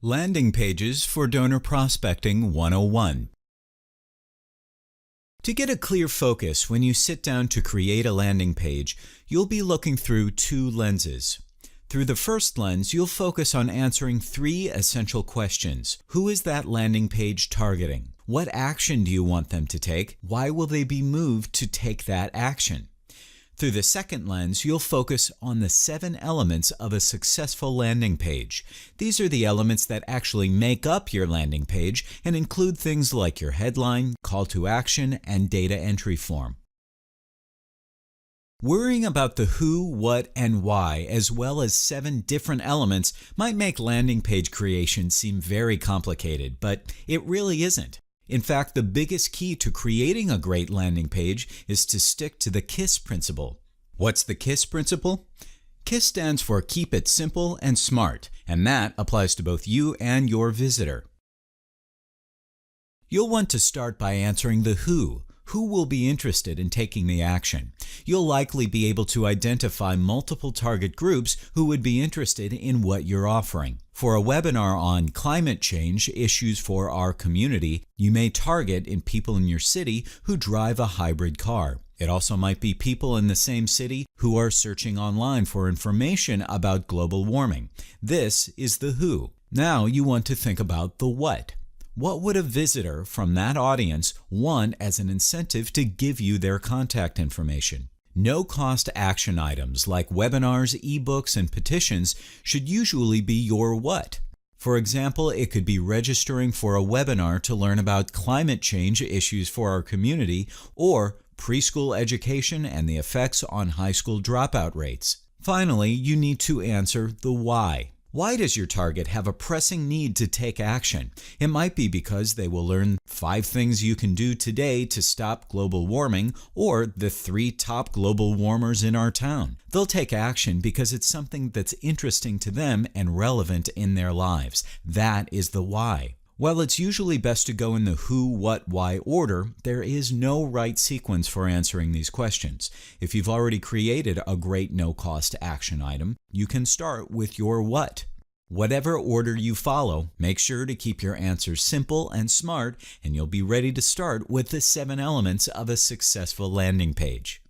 Landing Pages for Donor Prospecting 101. To get a clear focus when you sit down to create a landing page, you'll be looking through two lenses. Through the first lens, you'll focus on answering three essential questions. Who is that landing page targeting? What action do you want them to take? Why will they be moved to take that action? Through the second lens, you'll focus on the 7 elements of a successful landing page. These are the elements that actually make up your landing page and include things like your headline, call to action, and data entry form. Worrying about the who, what, and why, as well as 7 different elements, might make landing page creation seem very complicated, but it really isn't. In fact, the biggest key to creating a great landing page is to stick to the KISS principle. What's the KISS principle? KISS stands for Keep It Simple and Smart, and that applies to both you and your visitor. You'll want to start by answering the who. Who will be interested in taking the action? You'll likely be able to identify multiple target groups who would be interested in what you're offering. For a webinar on climate change issues for our community, you may target people in your city who drive a hybrid car. It also might be people in the same city who are searching online for information about global warming. This is the who. Now you want to think about the what. What would a visitor from that audience want as an incentive to give you their contact information? No-cost action items like webinars, ebooks, and petitions should usually be your what. For example, it could be registering for a webinar to learn about climate change issues for our community, or preschool education and the effects on high school dropout rates. Finally, you need to answer the why. Why does your target have a pressing need to take action? It might be because they will learn 5 things you can do today to stop global warming, or the 3 top global warmers in our town. They'll take action because it's something that's interesting to them and relevant in their lives. That is the why. While it's usually best to go in the who, what, why order, there is no right sequence for answering these questions. If you've already created a great no-cost action item, you can start with your what. Whatever order you follow, make sure to keep your answers simple and smart, and you'll be ready to start with the 7 elements of a successful landing page.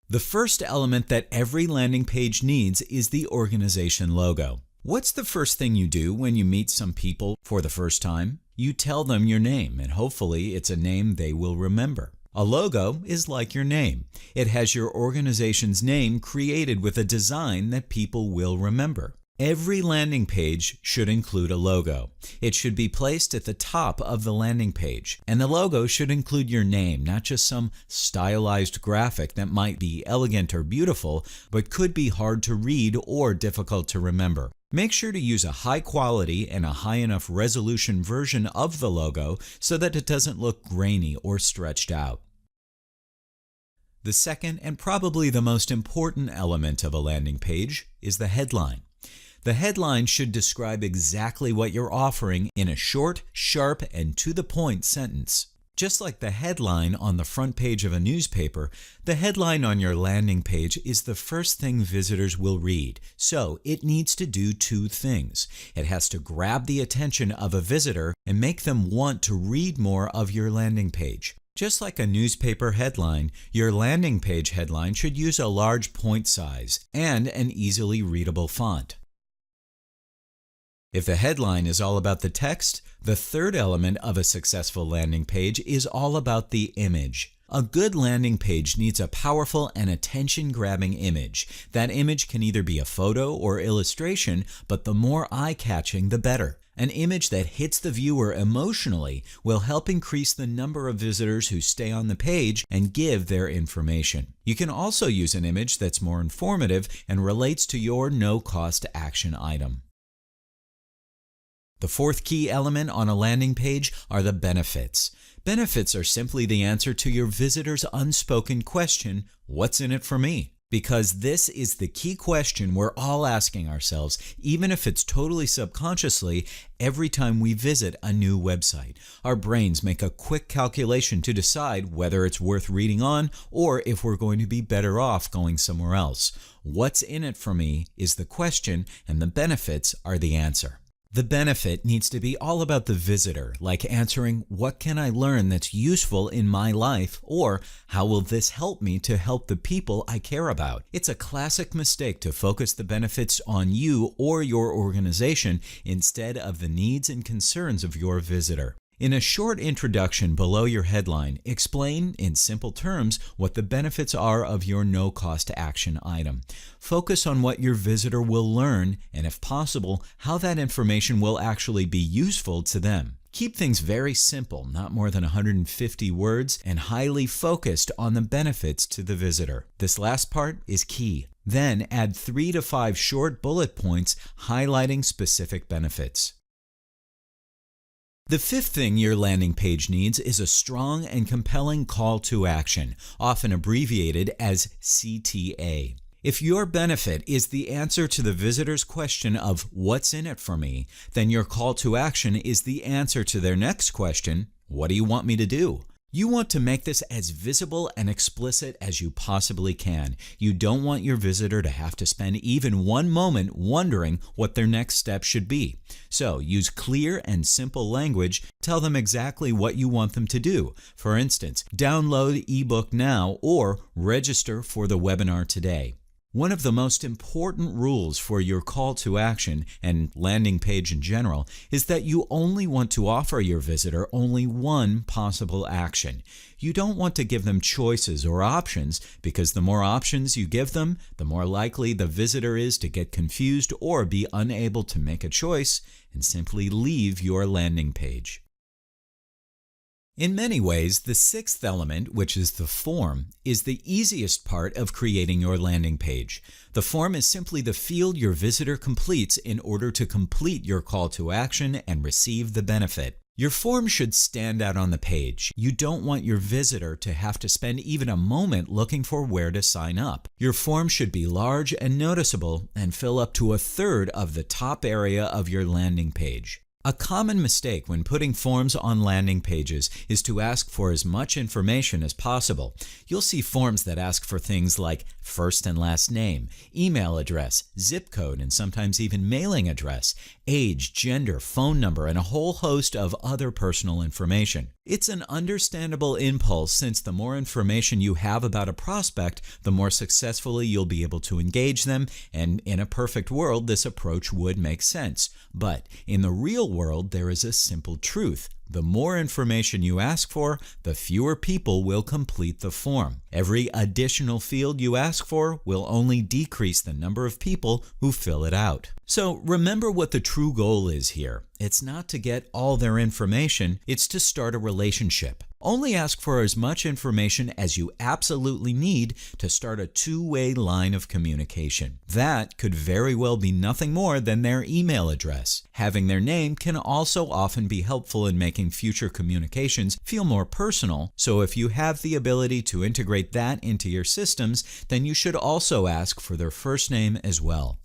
The first element that every landing page needs is the organization logo. What's the first thing you do when you meet some people for the first time? You tell them your name, and hopefully it's a name they will remember. A logo is like your name. It has your organization's name created with a design that people will remember. Every landing page should include a logo. It should be placed at the top of the landing page, and the logo should include your name, not just some stylized graphic that might be elegant or beautiful, but could be hard to read or difficult to remember. Make sure to use a high quality and a high enough resolution version of the logo so that it doesn't look grainy or stretched out. The second and probably the most important element of a landing page is the headline. The headline should describe exactly what you're offering in a short, sharp, and to-the-point sentence. Just like the headline on the front page of a newspaper, the headline on your landing page is the first thing visitors will read, so it needs to do 2 things. It has to grab the attention of a visitor and make them want to read more of your landing page. Just like a newspaper headline, your landing page headline should use a large point size and an easily readable font. If the headline is all about the text, the third element of a successful landing page is all about the image. A good landing page needs a powerful and attention-grabbing image. That image can either be a photo or illustration, but the more eye-catching, the better. An image that hits the viewer emotionally will help increase the number of visitors who stay on the page and give their information. You can also use an image that's more informative and relates to your no-cost action item. The fourth key element on a landing page are the benefits. Benefits are simply the answer to your visitor's unspoken question, "What's in it for me?" because this is the key question we're all asking ourselves, even if it's totally subconsciously, every time we visit a new website. Our brains make a quick calculation to decide whether it's worth reading on or if we're going to be better off going somewhere else. What's in it for me is the question, and the benefits are the answer. The benefit needs to be all about the visitor, like answering, what can I learn that's useful in my life, or how will this help me to help the people I care about? It's a classic mistake to focus the benefits on you or your organization instead of the needs and concerns of your visitor. In a short introduction below your headline, explain in simple terms what the benefits are of your no-cost action item. Focus on what your visitor will learn and, if possible, how that information will actually be useful to them. Keep things very simple, not more than 150 words, and highly focused on the benefits to the visitor. This last part is key. Then add 3 to 5 short bullet points highlighting specific benefits. The fifth thing your landing page needs is a strong and compelling call to action, often abbreviated as CTA. If your benefit is the answer to the visitor's question of "What's in it for me?" then your call to action is the answer to their next question, "What do you want me to do?" You want to make this as visible and explicit as you possibly can. You don't want your visitor to have to spend even one moment wondering what their next step should be. So use clear and simple language. Tell them exactly what you want them to do. For instance, download ebook now or register for the webinar today. One of the most important rules for your call to action and landing page in general is that you only want to offer your visitor only one possible action. You don't want to give them choices or options, because the more options you give them, the more likely the visitor is to get confused or be unable to make a choice and simply leave your landing page. In many ways, the sixth element, which is the form, is the easiest part of creating your landing page. The form is simply the field your visitor completes in order to complete your call to action and receive the benefit. Your form should stand out on the page. You don't want your visitor to have to spend even a moment looking for where to sign up. Your form should be large and noticeable and fill up to 1/3 of the top area of your landing page. A common mistake when putting forms on landing pages is to ask for as much information as possible. You'll see forms that ask for things like first and last name, email address, zip code, and sometimes even mailing address, age, gender, phone number, and a whole host of other personal information. It's an understandable impulse, since the more information you have about a prospect, the more successfully you'll be able to engage them, and in a perfect world, this approach would make sense. But in the real world, there is a simple truth. The more information you ask for, the fewer people will complete the form. Every additional field you ask for will only decrease the number of people who fill it out. So remember what the true goal is here. It's not to get all their information, it's to start a relationship. Only ask for as much information as you absolutely need to start a two-way line of communication. That could very well be nothing more than their email address. Having their name can also often be helpful in making future communications feel more personal, so if you have the ability to integrate that into your systems, then you should also ask for their first name as well.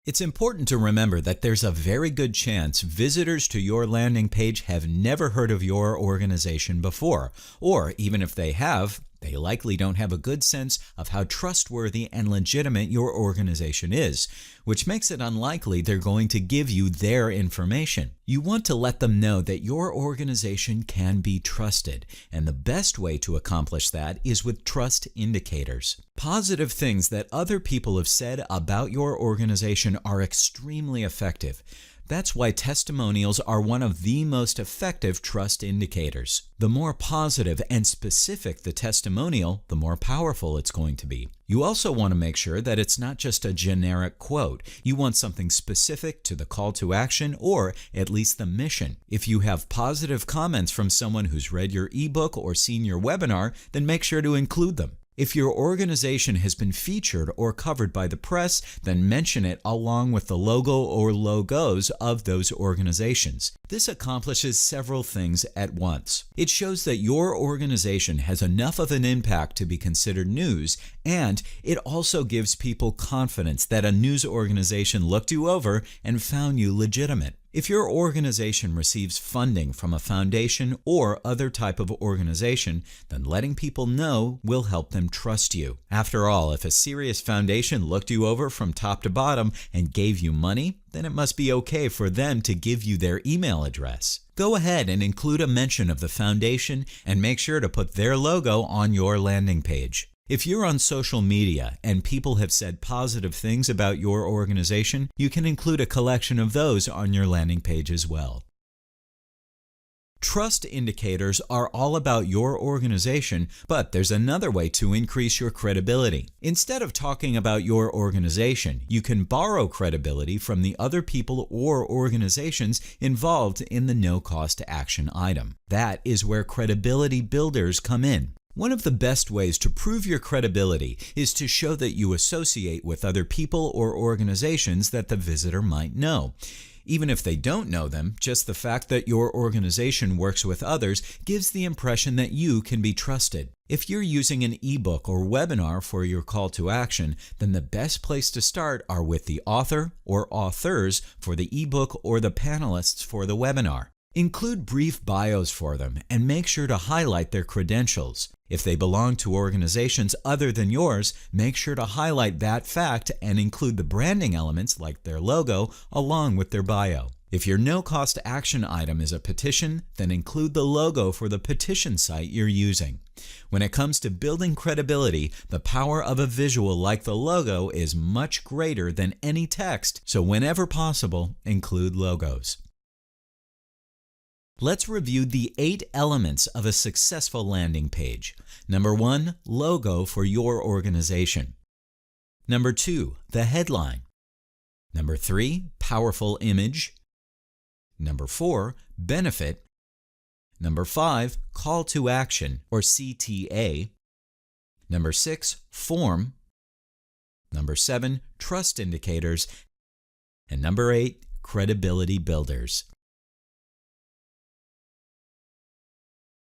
It's important to remember that there's a very good chance visitors to your landing page have never heard of your organization before, or even if they have, they likely don't have a good sense of how trustworthy and legitimate your organization is, which makes it unlikely they're going to give you their information. You want to let them know that your organization can be trusted, and the best way to accomplish that is with trust indicators. Positive things that other people have said about your organization are extremely effective. That's why testimonials are one of the most effective trust indicators. The more positive and specific the testimonial, the more powerful it's going to be. You also want to make sure that it's not just a generic quote. You want something specific to the call to action, or at least the mission. If you have positive comments from someone who's read your ebook or seen your webinar, then make sure to include them. If your organization has been featured or covered by the press, then mention it along with the logo or logos of those organizations. This accomplishes several things at once. It shows that your organization has enough of an impact to be considered news, and it also gives people confidence that a news organization looked you over and found you legitimate. If your organization receives funding from a foundation or other type of organization, then letting people know will help them trust you. After all, if a serious foundation looked you over from top to bottom and gave you money, then it must be okay for them to give you their email address. Go ahead and include a mention of the foundation and make sure to put their logo on your landing page. If you're on social media and people have said positive things about your organization, you can include a collection of those on your landing page as well. Trust indicators are all about your organization, but there's another way to increase your credibility. Instead of talking about your organization, you can borrow credibility from the other people or organizations involved in the no-cost action item. That is where credibility builders come in. One of the best ways to prove your credibility is to show that you associate with other people or organizations that the visitor might know. Even if they don't know them, just the fact that your organization works with others gives the impression that you can be trusted. If you're using an ebook or webinar for your call to action, then the best place to start are with the author or authors for the ebook or the panelists for the webinar. Include brief bios for them and make sure to highlight their credentials. If they belong to organizations other than yours, make sure to highlight that fact and include the branding elements like their logo along with their bio. If your no-cost action item is a petition, then include the logo for the petition site you're using. When it comes to building credibility, the power of a visual like the logo is much greater than any text, so whenever possible, include logos. Let's review the 8 elements of a successful landing page. Number 1, logo for your organization. Number 2, the headline. Number 3, powerful image. Number 4, benefit. Number 5, call to action or CTA. Number 6, form. Number 7, trust indicators. And number 8, credibility builders.